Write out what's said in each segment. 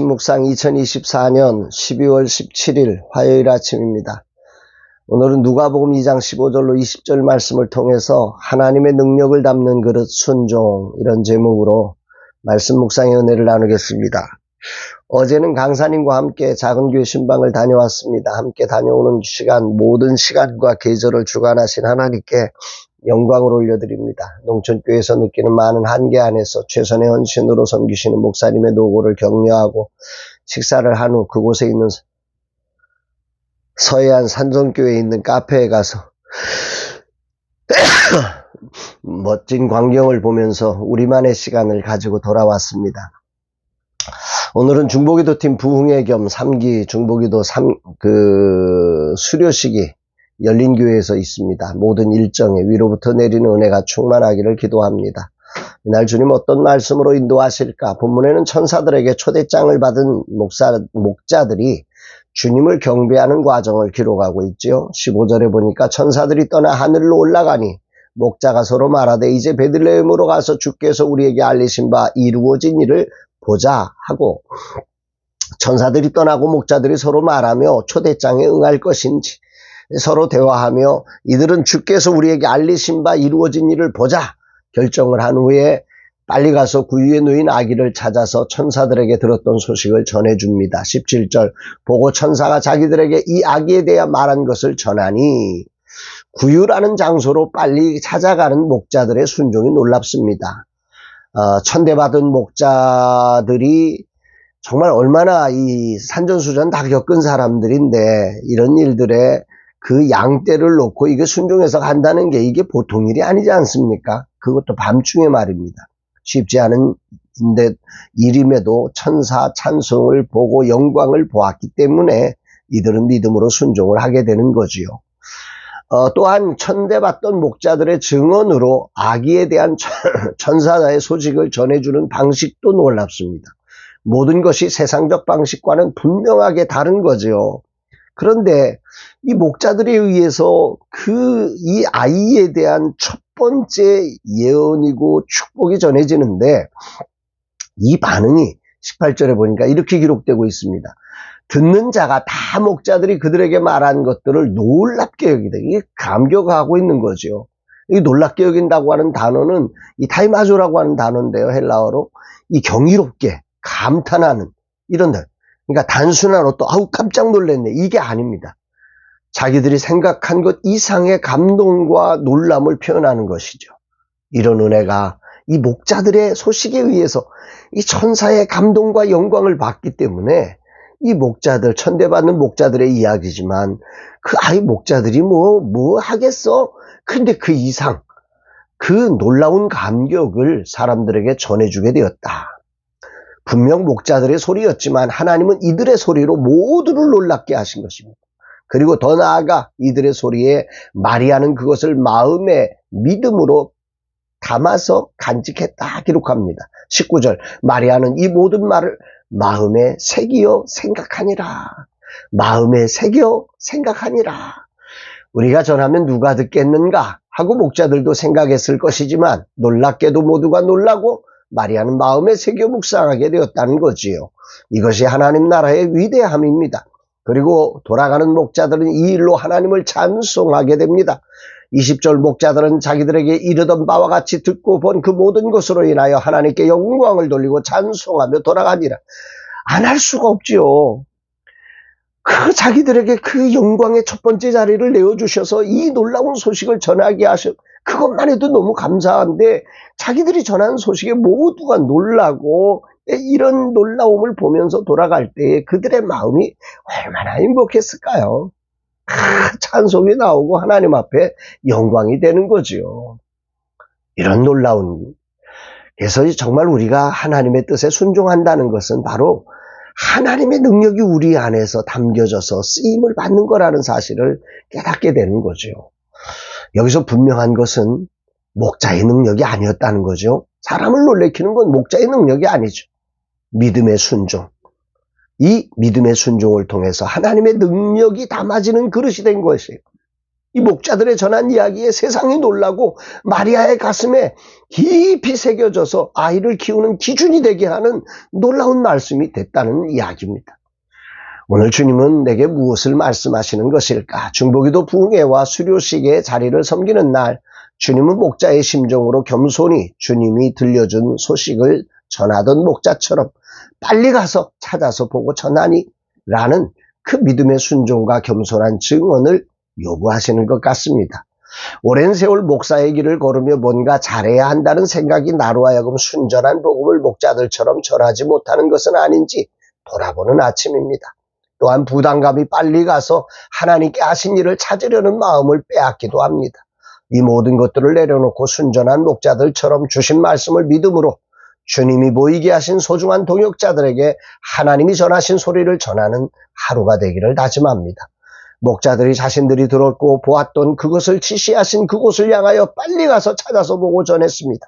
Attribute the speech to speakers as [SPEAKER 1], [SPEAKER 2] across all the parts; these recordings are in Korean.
[SPEAKER 1] 묵상 2024년 12월 17일 화요일 아침입니다. 오늘은 누가복음 2장 15절로 20절 말씀을 통해서 하나님의 능력을 담는 그릇 순종, 이런 제목으로 말씀 묵상의 은혜를 나누겠습니다. 어제는 강사님과 함께 작은 교회 신방을 다녀왔습니다. 함께 다녀오는 시간, 모든 시간과 계절을 주관하신 하나님께 영광을 올려드립니다. 농촌교회에서 느끼는 많은 한계 안에서 최선의 헌신으로 섬기시는 목사님의 노고를 격려하고, 식사를 한 후 그곳에 있는 서해안 산성교회에 있는 카페에 가서 멋진 광경을 보면서 우리만의 시간을 가지고 돌아왔습니다. 오늘은 중보기도팀 부흥회 겸 3기 중보기도 수료식이 열린교회에서 있습니다. 모든 일정에 위로부터 내리는 은혜가 충만하기를 기도합니다. 이날 주님 어떤 말씀으로 인도하실까? 본문에는 천사들에게 초대장을 받은 목자들이 주님을 경배하는 과정을 기록하고 있지요. 15절에 보니까 천사들이 떠나 하늘로 올라가니 목자가 서로 말하되 이제 베들레헴으로 가서 주께서 우리에게 알리신 바 이루어진 일을 보자 하고, 천사들이 떠나고 목자들이 서로 말하며 초대장에 응할 것인지 서로 대화하며 이들은 주께서 우리에게 알리신 바 이루어진 일을 보자 결정을 한 후에 빨리 가서 구유에 누인 아기를 찾아서 천사들에게 들었던 소식을 전해줍니다. 17절, 보고 천사가 자기들에게 이 아기에 대해 말한 것을 전하니 구유라는 장소로 빨리 찾아가는 목자들의 순종이 놀랍습니다. 천대받은 목자들이 정말 얼마나 이 산전수전 다 겪은 사람들인데, 이런 일들에 그 양떼를 놓고 이게 순종해서 간다는 게 이게 보통 일이 아니지 않습니까? 그것도 밤중에 말입니다. 쉽지 않은 일임에도 천사 찬송을 보고 영광을 보았기 때문에 이들은 믿음으로 순종을 하게 되는 거지요. 또한 천대받던 목자들의 증언으로 아기에 대한 천사의 소식을 전해주는 방식도 놀랍습니다. 모든 것이 세상적 방식과는 분명하게 다른 거죠. 그런데 이 목자들에 의해서 이 아이에 대한 첫 번째 예언이고 축복이 전해지는데, 이 반응이 18절에 보니까 이렇게 기록되고 있습니다. 듣는 자가 다 목자들이 그들에게 말한 것들을 놀랍게 여기다. 이게 감격하고 있는 거죠. 이 놀랍게 여긴다고 하는 단어는 이 타이마조라고 하는 단어인데요, 헬라어로. 이 경이롭게 감탄하는 이런 단. 그러니까 단순한 어떤 아우 깜짝 놀랐네, 이게 아닙니다. 자기들이 생각한 것 이상의 감동과 놀람을 표현하는 것이죠. 이런 은혜가 이 목자들의 소식에 의해서 이 천사의 감동과 영광을 받기 때문에, 이 목자들, 천대받는 목자들의 이야기지만 그 아이 목자들이 뭐 하겠어? 근데 그 이상, 그 놀라운 감격을 사람들에게 전해주게 되었다. 분명 목자들의 소리였지만 하나님은 이들의 소리로 모두를 놀랍게 하신 것입니다. 그리고 더 나아가 이들의 소리에 마리아는 그것을 마음의 믿음으로 담아서 간직했다 기록합니다. 19절, 마리아는 이 모든 말을 마음에 새기어 생각하니라. 마음에 새겨 생각하니라. 우리가 전하면 누가 듣겠는가 하고 목자들도 생각했을 것이지만, 놀랍게도 모두가 놀라고 마리아는 마음에 새겨 묵상하게 되었다는 거지요. 이것이 하나님 나라의 위대함입니다. 그리고 돌아가는 목자들은 이 일로 하나님을 찬송하게 됩니다. 20절, 목자들은 자기들에게 이르던 바와 같이 듣고 본 그 모든 것으로 인하여 하나님께 영광을 돌리고 찬송하며 돌아가니라. 안 할 수가 없지요. 자기들에게 그 영광의 첫 번째 자리를 내어주셔서 이 놀라운 소식을 전하게 하셨, 그것만 해도 너무 감사한데, 자기들이 전한 소식에 모두가 놀라고 이런 놀라움을 보면서 돌아갈 때에 그들의 마음이 얼마나 행복했을까요? 찬송이 나오고 하나님 앞에 영광이 되는 거지요. 이런 놀라운, 그래서 정말 우리가 하나님의 뜻에 순종한다는 것은 바로 하나님의 능력이 우리 안에서 담겨져서 쓰임을 받는 거라는 사실을 깨닫게 되는 거죠. 여기서 분명한 것은 목자의 능력이 아니었다는 거죠. 사람을 놀래키는 건 목자의 능력이 아니죠. 믿음의 순종. 이 믿음의 순종을 통해서 하나님의 능력이 담아지는 그릇이 된 것이에요. 이 목자들의 전한 이야기에 세상이 놀라고 마리아의 가슴에 깊이 새겨져서 아이를 키우는 기준이 되게 하는 놀라운 말씀이 됐다는 이야기입니다. 오늘 주님은 내게 무엇을 말씀하시는 것일까? 중보기도 부흥회와 수료식의 자리를 섬기는 날, 주님은 목자의 심정으로 겸손히 주님이 들려준 소식을 전하던 목자처럼 빨리 가서 찾아서 보고 전하니 라는 그 믿음의 순종과 겸손한 증언을 요구하시는 것 같습니다. 오랜 세월 목사의 길을 걸으며 뭔가 잘해야 한다는 생각이 나로 하여금 순전한 복음을 목자들처럼 전하지 못하는 것은 아닌지 돌아보는 아침입니다. 또한 부담감이 빨리 가서 하나님께 하신 일을 찾으려는 마음을 빼앗기도 합니다. 이 모든 것들을 내려놓고 순전한 목자들처럼 주신 말씀을 믿음으로 주님이 보이게 하신 소중한 동역자들에게 하나님이 전하신 소리를 전하는 하루가 되기를 다짐합니다. 목자들이 자신들이 들었고 보았던 그것을 지시하신 그곳을 향하여 빨리 가서 찾아서 보고 전했습니다.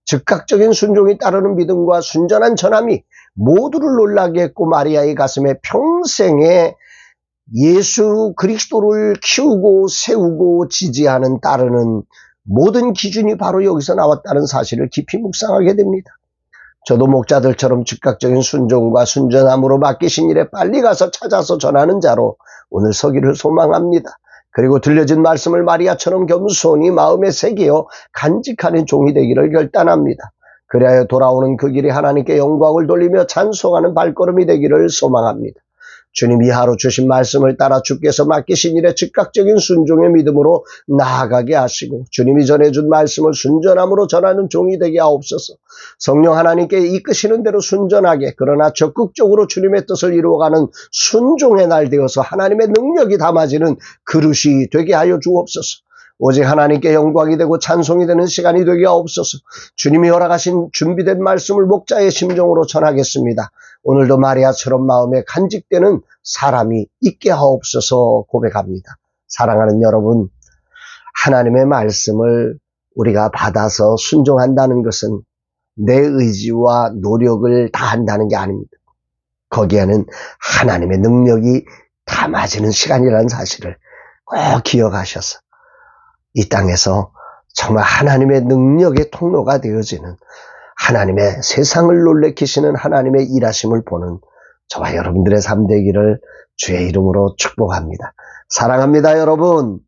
[SPEAKER 1] 즉각적인 순종이 따르는 믿음과 순전한 전함이 모두를 놀라게 했고 마리아의 가슴에 평생에 예수 그리스도를 키우고 세우고 지지하는 따르는 모든 기준이 바로 여기서 나왔다는 사실을 깊이 묵상하게 됩니다. 저도 목자들처럼 즉각적인 순종과 순전함으로 맡기신 일에 빨리 가서 찾아서 전하는 자로 오늘 서기를 소망합니다. 그리고 들려진 말씀을 마리아처럼 겸손히 마음에 새기어 간직하는 종이 되기를 결단합니다. 그리하여 돌아오는 그 길이 하나님께 영광을 돌리며 찬송하는 발걸음이 되기를 소망합니다. 주님이 하루 주신 말씀을 따라 주께서 맡기신 일에 즉각적인 순종의 믿음으로 나아가게 하시고 주님이 전해준 말씀을 순전함으로 전하는 종이 되게 하옵소서. 성령 하나님께 이끄시는 대로 순전하게 그러나 적극적으로 주님의 뜻을 이루어가는 순종의 날 되어서 하나님의 능력이 담아지는 그릇이 되게 하여 주옵소서. 오직 하나님께 영광이 되고 찬송이 되는 시간이 되게 하옵소서. 주님이 허락하신 준비된 말씀을 목자의 심정으로 전하겠습니다. 오늘도 마리아처럼 마음에 간직되는 사람이 있게 하옵소서 고백합니다. 사랑하는 여러분, 하나님의 말씀을 우리가 받아서 순종한다는 것은 내 의지와 노력을 다한다는 게 아닙니다. 거기에는 하나님의 능력이 담아지는 시간이라는 사실을 꼭 기억하셔서 이 땅에서 정말 하나님의 능력의 통로가 되어지는 하나님의 세상을 놀래키시는 하나님의 일하심을 보는 저와 여러분들의 삶 되기를 주의 이름으로 축복합니다. 사랑합니다, 여러분.